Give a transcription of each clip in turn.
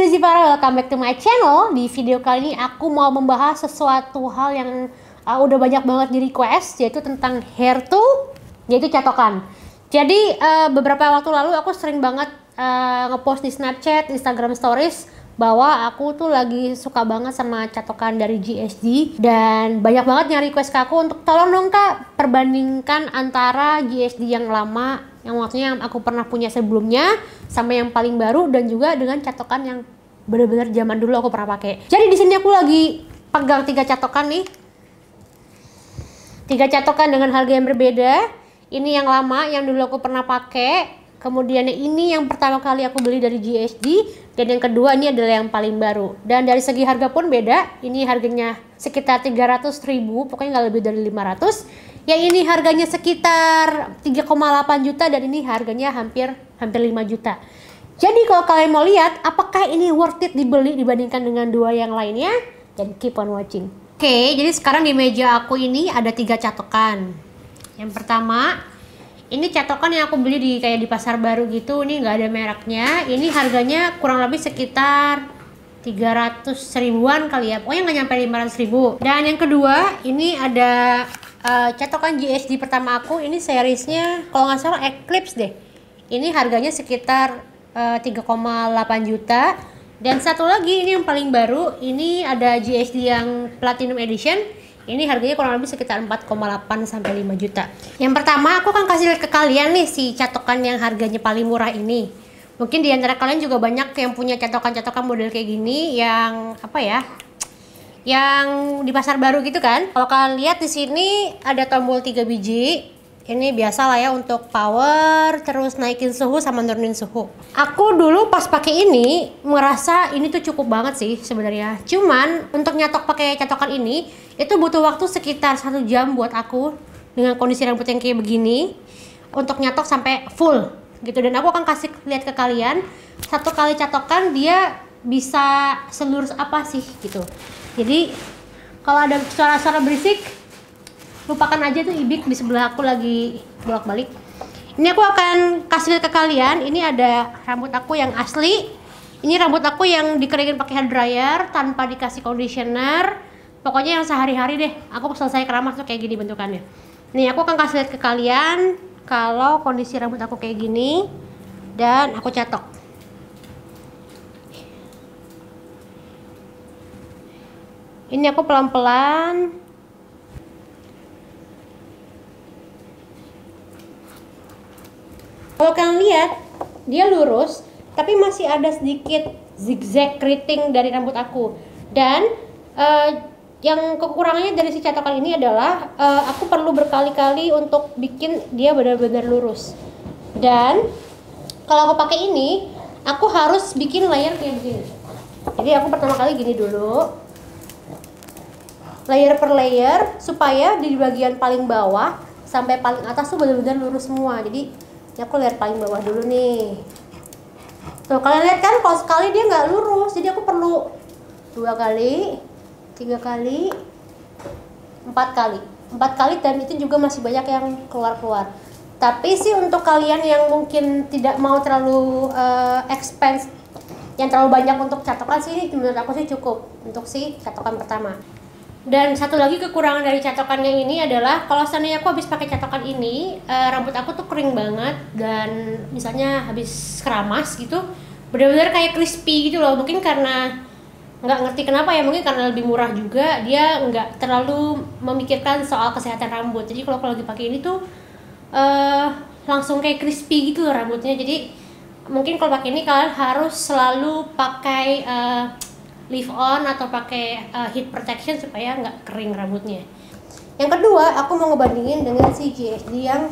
Zivara, welcome back to my channel. Di video kali ini aku mau membahas sesuatu hal yang udah banyak banget di request, yaitu tentang hair tool, yaitu catokan. Jadi beberapa waktu lalu aku sering banget ngepost di Snapchat, Instagram Stories bahwa aku tuh lagi suka banget sama catokan dari GSD, dan banyak banget yang request ke aku untuk tolong dong kak perbandingkan antara GSD yang lama, yang maksudnya yang aku pernah punya sebelumnya, sama yang paling baru, dan juga dengan catokan yang bener-bener zaman dulu aku pernah pakai. Jadi di sini aku lagi pegang 3 catokan nih, 3 catokan dengan harga yang berbeda. Ini yang lama yang dulu aku pernah pakai, kemudian ini yang pertama kali aku beli dari GSD, dan yang kedua ini adalah yang paling baru. Dan dari segi harga pun beda. Ini harganya sekitar 300.000, pokoknya nggak lebih dari 500. Yang ini harganya sekitar 3,8 juta, dan ini harganya hampir 5 juta. Jadi kalau kalian mau lihat apakah ini worth it dibeli dibandingkan dengan dua yang lainnya, dan keep on watching. Oke, jadi sekarang di meja aku ini ada 3 catokan. Yang pertama, ini catokan yang aku beli di kayak di pasar baru gitu, ini nggak ada mereknya. Ini harganya kurang lebih sekitar 300 ribuan kali ya, pokoknya nggak nyampe 500 ribu. Dan yang kedua, ini ada catokan GSD pertama aku, ini seriesnya kalau nggak salah Eclipse deh. Ini harganya sekitar 3,8 juta. Dan satu lagi ini yang paling baru, ini ada GSD yang Platinum Edition. Ini harganya kurang lebih sekitar 4,8 sampai 5 juta. Yang pertama aku akan kasih lihat ke kalian nih si catokan yang harganya paling murah ini. Mungkin di antara kalian juga banyak yang punya catokan-catokan model kayak gini yang apa ya? Yang di pasar baru gitu kan. Kalau kalian lihat di sini ada tombol 3 biji. Ini biasa lah ya untuk power, terus naikin suhu sama nurunin suhu. Aku dulu pas pakai ini merasa ini tuh cukup banget sih sebenarnya. Cuman untuk nyatok pakai catokan ini itu butuh waktu sekitar 1 jam buat aku dengan kondisi rambut yang kayak begini untuk nyatok sampai full gitu. Dan aku akan kasih lihat ke kalian satu kali catokan dia bisa selurus apa sih gitu. Jadi kalau ada suara-suara berisik, lupakan aja tuh Ibik di sebelah aku lagi bolak-balik. Ini aku akan kasih lihat ke kalian. Ini ada rambut aku yang asli. Ini rambut aku yang dikeringin pakai hair dryer tanpa dikasih conditioner. Pokoknya yang sehari-hari deh. Aku selesai keramas tuh kayak gini bentukannya. Nih aku akan kasih lihat ke kalian kalau kondisi rambut aku kayak gini dan aku catok. Ini aku pelan-pelan. Kalau kalian lihat, dia lurus, tapi masih ada sedikit zigzag keriting dari rambut aku. Dan yang kekurangannya dari si catokan ini adalah aku perlu berkali-kali untuk bikin dia benar-benar lurus. Dan kalau aku pakai ini, aku harus bikin layer kayak begini. Jadi aku pertama kali gini dulu, layer per layer, supaya di bagian paling bawah sampai paling atas tuh benar-benar lurus semua. Jadi aku lihat paling bawah dulu nih. Tuh kalian lihat kan kalau sekali dia nggak lurus, jadi aku perlu 2 kali, 3 kali, 4 kali, dan itu juga masih banyak yang keluar. Tapi sih untuk kalian yang mungkin tidak mau terlalu expense, yang terlalu banyak untuk catokan sih, menurut aku sih cukup untuk si catokan pertama. Dan satu lagi kekurangan dari catokannya ini adalah kalau seandainya aku habis pakai catokan ini, rambut aku tuh kering banget, dan misalnya habis keramas gitu, benar-benar kayak crispy gitu loh. Mungkin karena nggak ngerti kenapa ya, mungkin karena lebih murah juga, dia nggak terlalu memikirkan soal kesehatan rambut. Jadi kalau aku lagi pakai ini tuh langsung kayak crispy gitu loh rambutnya. Jadi mungkin kalau pakai ini kalian harus selalu pakai leave on atau pakai heat protection supaya nggak kering rambutnya. Yang kedua, aku mau ngebandingin dengan si GSD yang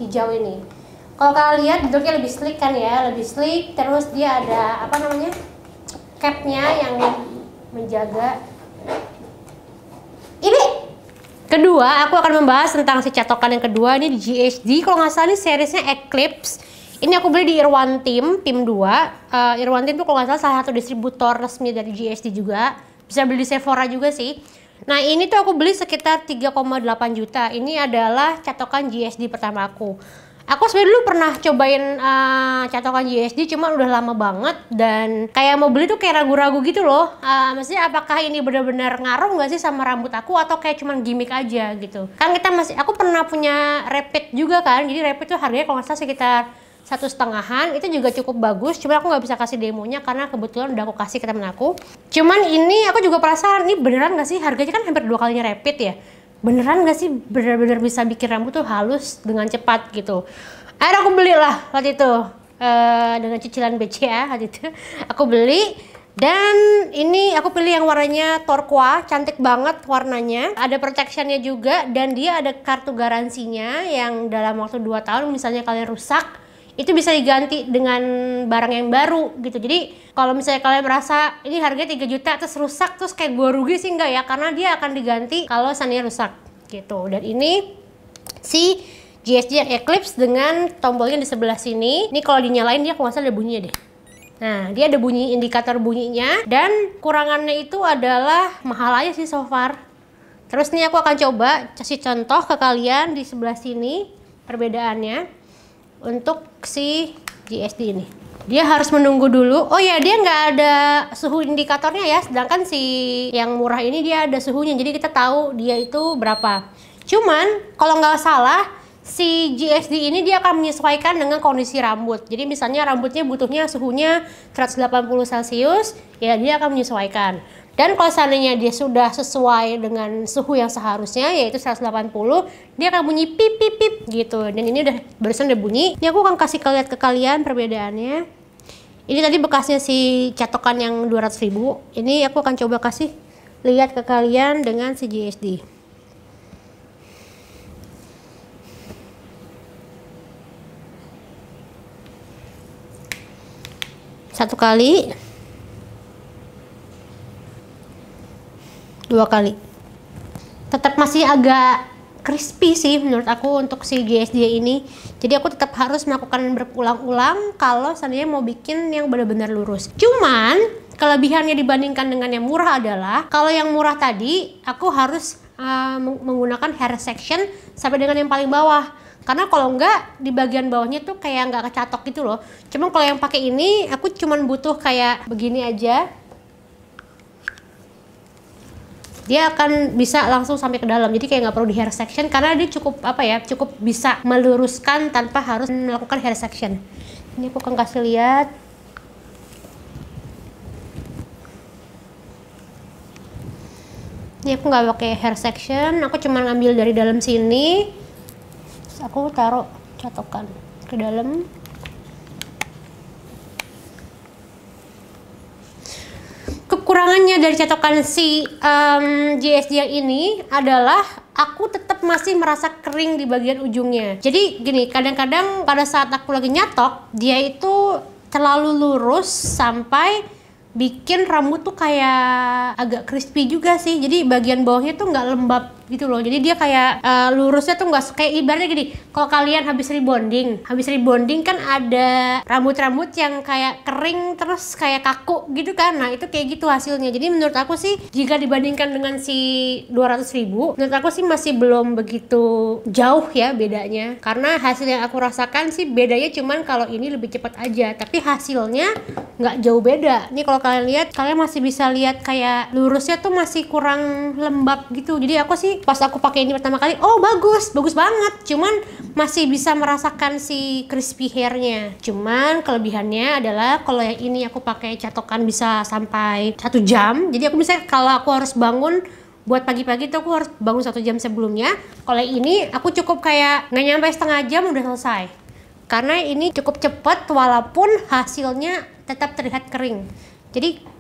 hijau ini. Kalau kalian lihat bentuknya lebih sleek kan ya, lebih sleek. Terus dia ada apa namanya, capnya yang menjaga. Ini kedua, aku akan membahas tentang si catokan yang kedua. Ini di GSD, kalau nggak salah ini seriesnya Eclipse. Ini aku beli di Irwan Tim 2. Irwan Tim tuh kalau nggak salah salah satu distributor resmi dari GSD juga. Bisa beli di Sephora juga sih. Nah ini tuh aku beli sekitar 3,8 juta. Ini adalah catokan GSD pertama aku. Aku sebenarnya dulu pernah cobain catokan GSD, cuman udah lama banget dan kayak mau beli tuh kayak ragu-ragu gitu loh. Maksudnya apakah ini benar-benar ngaruh nggak sih sama rambut aku atau kayak cuman gimmick aja gitu. Kan aku pernah punya Rapid juga kan, jadi Rapid tuh harganya kalau nggak salah sekitar 1,5-an, itu juga cukup bagus. Cuma aku nggak bisa kasih demonya karena kebetulan udah aku kasih ke temen aku. Cuman ini aku juga penasaran, ini beneran nggak sih, harganya kan hampir 2 kalinya Rapid ya. Beneran gak sih bener-bener bisa bikin rambut tuh halus dengan cepat gitu. Akhirnya aku belilah waktu itu dengan cicilan BCA waktu itu aku beli. Dan ini aku pilih yang warnanya turquoise, cantik banget warnanya. Ada protectionnya juga dan dia ada kartu garansinya yang dalam waktu 2 tahun misalnya kalian rusak, itu bisa diganti dengan barang yang baru gitu. Jadi kalau misalnya kalian merasa ini harganya 3 juta terus rusak, terus kayak gua rugi sih enggak ya, karena dia akan diganti kalau seandainya rusak gitu. Dan ini si GSD yang Eclipse dengan tombolnya di sebelah sini. Ini kalau dinyalain dia kalau nggak salah ada bunyinya deh. Nah, dia ada bunyi, indikator bunyinya. Dan kurangannya itu adalah mahal aja sih so far. Terus nih aku akan coba kasih contoh ke kalian di sebelah sini perbedaannya untuk si GSD ini. Dia harus menunggu dulu. Oh ya, dia nggak ada suhu indikatornya ya, sedangkan si yang murah ini dia ada suhunya, jadi kita tahu dia itu berapa. Cuman kalau nggak salah si GSD ini dia akan menyesuaikan dengan kondisi rambut. Jadi misalnya rambutnya butuhnya suhunya 180 Celcius, ya dia akan menyesuaikan. Dan kalau seandainya dia sudah sesuai dengan suhu yang seharusnya, yaitu 180, dia akan bunyi pip pip pip gitu. Dan ini barusan udah bunyi. Ini aku akan kasih lihat ke kalian perbedaannya. Ini tadi bekasnya si catokan yang 200.000. Ini aku akan coba kasih lihat ke kalian dengan si GSD. Satu kali, 2 kali, tetap masih agak crispy sih menurut aku untuk si GSD ini. Jadi aku tetap harus melakukan berulang-ulang kalau seandainya mau bikin yang benar-benar lurus. Cuman kelebihannya dibandingkan dengan yang murah adalah kalau yang murah tadi aku harus menggunakan hair section sampai dengan yang paling bawah. Karena kalau enggak di bagian bawahnya tuh kayak nggak kecatok gitu loh. Cuman kalau yang pakai ini aku cuman butuh kayak begini aja. Dia akan bisa langsung sampai ke dalam, jadi kayak nggak perlu di hair section karena dia cukup cukup bisa meluruskan tanpa harus melakukan hair section. Ini aku akan kasih lihat. Ini aku nggak pakai hair section, aku cuma ngambil dari dalam sini, terus aku taruh catokan ke dalam. Kekurangannya dari catokan si GSD yang ini adalah aku tetap masih merasa kering di bagian ujungnya. Jadi gini, kadang-kadang pada saat aku lagi nyatok, dia itu terlalu lurus sampai bikin rambut tuh kayak agak crispy juga sih. Jadi bagian bawahnya tuh nggak lembab gitu loh. Jadi dia kayak lurusnya tuh nggak kayak, ibaratnya gini, kalau kalian habis rebonding kan ada rambut-rambut yang kayak kering terus kayak kaku gitu kan. Nah itu kayak gitu hasilnya. Jadi menurut aku sih jika dibandingkan dengan si 200.000, menurut aku sih masih belum begitu jauh ya bedanya. Karena hasil yang aku rasakan sih bedanya cuman kalau ini lebih cepat aja, tapi hasilnya nggak jauh beda. Ini kalau kalian lihat, kalian masih bisa lihat kayak lurusnya tuh masih kurang lembab gitu. Jadi aku sih pas aku pakai ini pertama kali, oh bagus banget. Cuman masih bisa merasakan si crispy hairnya. Cuman kelebihannya adalah kalau yang ini aku pakai catokan bisa sampai 1 jam. Jadi aku misalnya kalau aku harus bangun buat pagi-pagi tuh aku harus bangun 1 jam sebelumnya. Kalau ini aku cukup kayak nggak nyampe setengah jam udah selesai. Karena ini cukup cepat walaupun hasilnya tetap terlihat kering. Jadi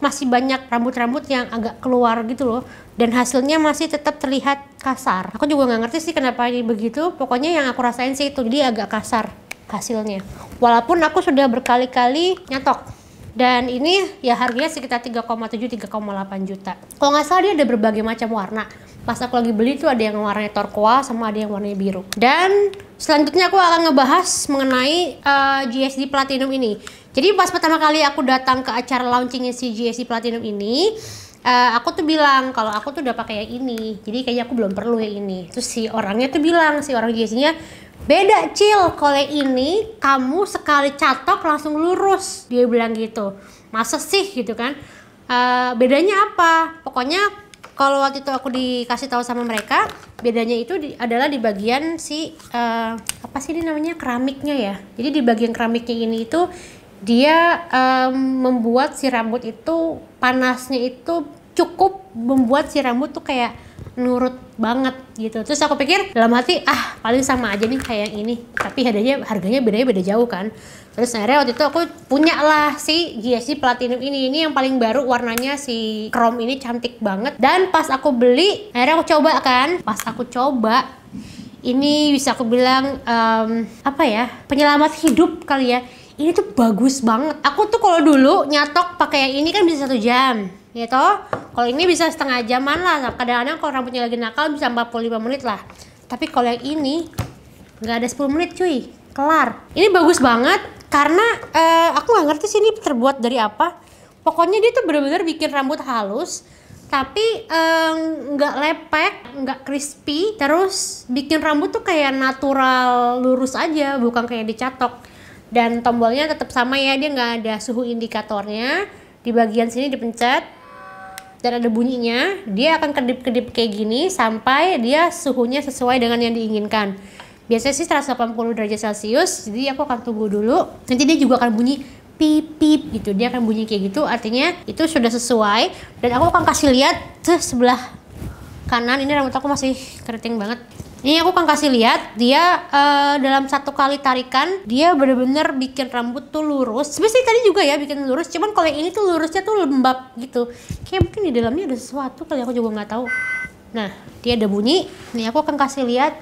masih banyak rambut-rambut yang agak keluar gitu loh, dan hasilnya masih tetap terlihat kasar. Aku juga nggak ngerti sih kenapa ini begitu. Pokoknya yang aku rasain sih itu, jadi agak kasar hasilnya. Walaupun aku sudah berkali-kali nyatok. Dan ini ya harganya sekitar 3,7-3,8 juta. Kalau nggak salah dia ada berbagai macam warna. Pas aku lagi beli tuh ada yang warnanya turquoise sama ada yang warnanya biru. Dan selanjutnya aku akan ngebahas mengenai GSD Platinum ini. Jadi pas pertama kali aku datang ke acara launchingnya si GSD Platinum ini, aku tuh bilang kalau aku tuh udah pakai yang ini, jadi kayaknya aku belum perlu yang ini. Terus si orangnya tuh bilang, si orang GSD-nya, Beda Cil, kalau yang ini kamu sekali catok langsung lurus, dia bilang gitu. Masa sih gitu kan? Bedanya apa? Pokoknya kalau waktu itu aku dikasih tahu sama mereka, bedanya itu adalah di bagian si apa sih ini namanya, keramiknya ya. Jadi di bagian keramiknya ini itu dia membuat si rambut itu panasnya itu cukup membuat si rambut tuh kayak nurut banget gitu. Terus aku pikir dalam hati, paling sama aja nih kayak yang ini, tapi harganya beda jauh kan. Terus akhirnya waktu itu aku punya lah si GSD Platinum ini yang paling baru, warnanya si chrome ini cantik banget. Dan pas aku beli, akhirnya aku coba kan, pas aku coba ini bisa aku bilang apa ya, penyelamat hidup kali ya. Ini tuh bagus banget. Aku tuh kalau dulu nyatok pakai yang ini kan bisa 1 jam gitu. Kalau ini bisa setengah jaman lah. Kadang-kadang kalau rambutnya lagi nakal bisa 45 menit lah. Tapi kalau yang ini nggak ada 10 menit cuy, kelar. Ini bagus banget karena aku nggak ngerti sih ini terbuat dari apa. Pokoknya dia tuh bener-bener bikin rambut halus, tapi nggak lepek, nggak crispy, terus bikin rambut tuh kayak natural lurus aja, bukan kayak dicatok. Dan tombolnya tetap sama ya, dia nggak ada suhu indikatornya. Di bagian sini dipencet dan ada bunyinya, dia akan kedip-kedip kayak gini sampai dia suhunya sesuai dengan yang diinginkan. Biasanya sih 180 derajat Celcius, jadi aku akan tunggu dulu. Nanti dia juga akan bunyi pip pip gitu, dia akan bunyi kayak gitu, artinya itu sudah sesuai. Dan aku akan kasih lihat ke sebelah kanan, ini rambut aku masih keriting banget. Ini aku akan kasih lihat dia dalam 1 kali tarikan dia bener-bener bikin rambut tuh lurus. Sebenarnya tadi juga ya bikin lurus, cuman kalau yang ini tuh lurusnya tuh lembab gitu. Kayak mungkin di dalamnya ada sesuatu kali, aku juga nggak tahu. Nah, dia ada bunyi. Nih aku akan kasih lihat.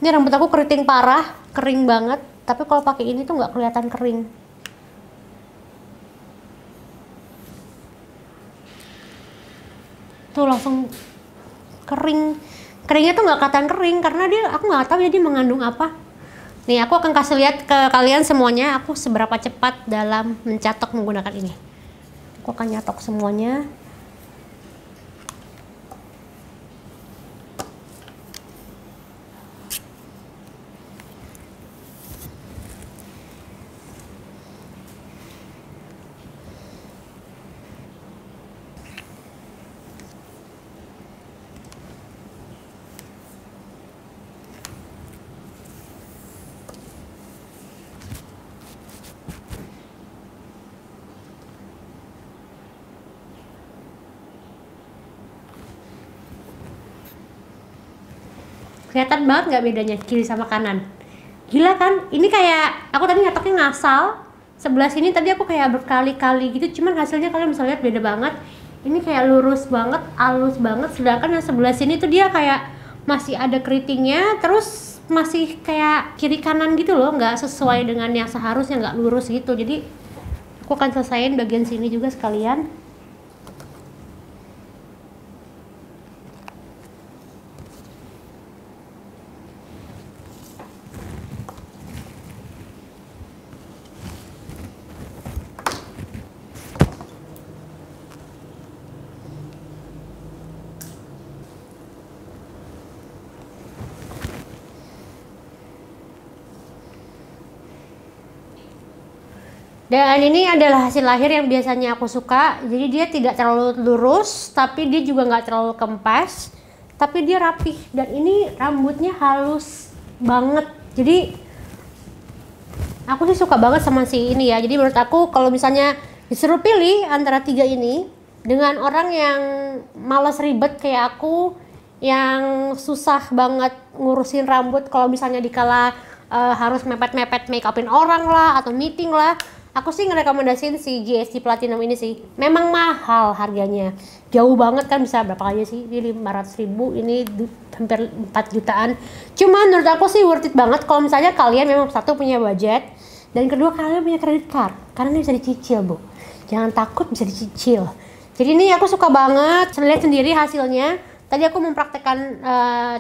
Ini rambut aku keriting parah, kering banget. Tapi kalau pakai ini tuh nggak kelihatan kering. Tuh langsung kering. Keringnya tuh nggak kelihatan kering karena aku nggak tahu ya dia mengandung apa. Nih aku akan kasih lihat ke kalian semuanya aku seberapa cepat dalam mencatok menggunakan ini. Aku akan nyatok semuanya. Kelihatan banget nggak bedanya kiri sama kanan? Gila kan? Ini kayak aku tadi nyatoknya ngasal. Sebelah sini tadi aku kayak berkali-kali gitu, cuman hasilnya kalian bisa lihat beda banget. Ini kayak lurus banget, halus banget. Sedangkan yang sebelah sini tuh dia kayak masih ada keritingnya, terus masih kayak kiri kanan gitu loh, nggak sesuai dengan yang seharusnya, nggak lurus gitu. Jadi aku akan selesaiin bagian sini juga sekalian. Dan ini adalah hasil lahir yang biasanya aku suka. Jadi dia tidak terlalu lurus, tapi dia juga nggak terlalu kempes, tapi dia rapih. Dan ini rambutnya halus banget. Jadi aku sih suka banget sama si ini ya. Jadi menurut aku kalau misalnya disuruh pilih antara 3 ini dengan orang yang malas ribet kayak aku, yang susah banget ngurusin rambut kalau misalnya dikala harus mepet-mepet make upin orang lah atau meeting lah, aku sih ngerekomendasiin si GSD Platinum ini sih. Memang mahal harganya, jauh banget kan, bisa berapa aja sih, ini 500.000, ini hampir 4 jutaan. Cuman menurut aku sih worth it banget kalau misalnya kalian memang satu punya budget, dan kedua kalian punya credit card, karena ini bisa dicicil bu. Jangan takut, bisa dicicil. Jadi ini aku suka banget, lihat sendiri hasilnya. Tadi aku mempraktekkan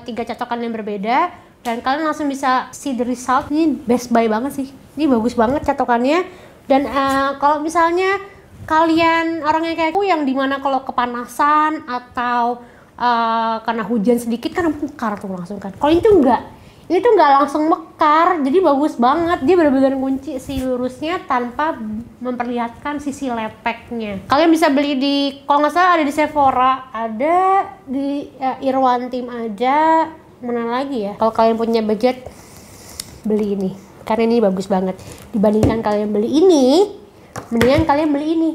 3 catokan yang berbeda, dan kalian langsung bisa see the result. Ini best buy banget sih, ini bagus banget catokannya. Dan kalau misalnya kalian orangnya kayak aku yang dimana kalau kepanasan atau karena hujan sedikit kan mekar tuh langsung kan. Kalau ini tuh enggak langsung mekar, jadi bagus banget. Dia benar-benar kunci si lurusnya tanpa memperlihatkan sisi lepeknya. Kalian bisa beli di, kalau nggak salah ada di Sephora, ada di Irwantim aja, mana lagi ya. Kalau kalian punya budget, beli ini, karena ini bagus banget. Dibandingkan kalian beli ini, mendingan kalian beli ini,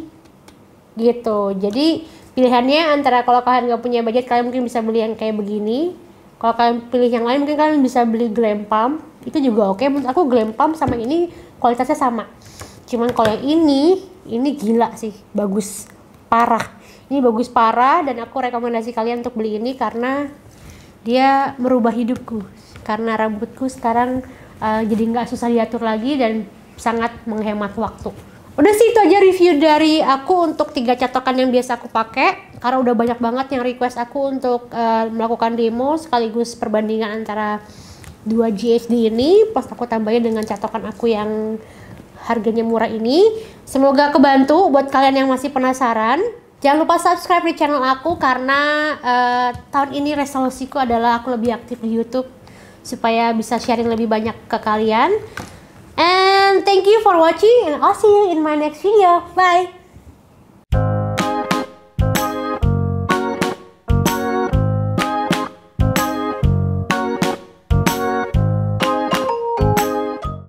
gitu. Jadi pilihannya antara, kalau kalian nggak punya budget, kalian mungkin bisa beli yang kayak begini. Kalau kalian pilih yang lain, mungkin kalian bisa beli Glam Palm. Itu juga oke. Menurut aku Glam Palm sama ini kualitasnya sama. Cuman kalau yang ini gila sih, bagus parah. Ini bagus parah, dan aku rekomendasi kalian untuk beli ini karena dia merubah hidupku. Karena rambutku sekarang jadi nggak susah diatur lagi dan sangat menghemat waktu. Udah sih, itu aja review dari aku untuk 3 catokan yang biasa aku pakai, karena udah banyak banget yang request aku untuk melakukan demo sekaligus perbandingan antara 2 GHD ini, plus aku tambahin dengan catokan aku yang harganya murah ini. Semoga kebantu buat kalian yang masih penasaran. Jangan lupa subscribe di channel aku, karena tahun ini resolusiku adalah aku lebih aktif di YouTube supaya bisa sharing lebih banyak ke kalian. And thank you for watching, and I'll see you in my next video. Bye!